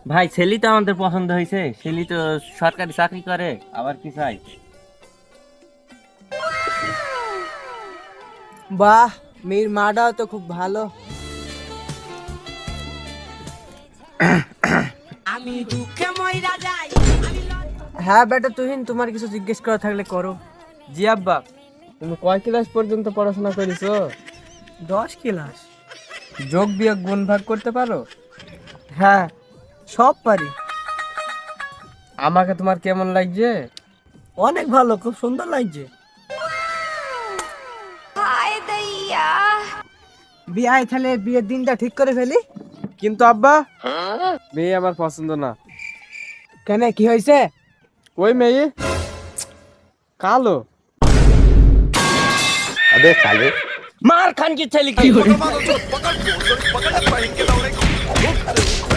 ভাই ছেলে তো আমাদের পছন্দ হয়েছে, ছেলে তো সরকারি চাকরি করে, আবার কি চাই? বাহ, মেয়ের মাটাও তো খুব ভালো। হ্যাঁ বেটা তুহিন, তোমার কিছু জিজ্ঞেস করা থাকলে করো। জি আব্বা, তুমি কয় ক্লাস পর্যন্ত পড়াশোনা করেছো? 10 ক্লাস। যোগ বিয়োগ গুণ ভাগ করতে পারো? হ্যাঁ, সব পারি। আমাকে তোমার কেমন লাগছে? অনেক ভালো, খুব সুন্দর লাগছে। বিয়ে তাহলে বিয়ের দিনটা ঠিক করে ফেলি। কিন্তু আব্বা, মেয়ে আমার পছন্দ না। কেন, কি হয়েছে? ওই মেয়ে কালো। মার খান কি ছেলে কি?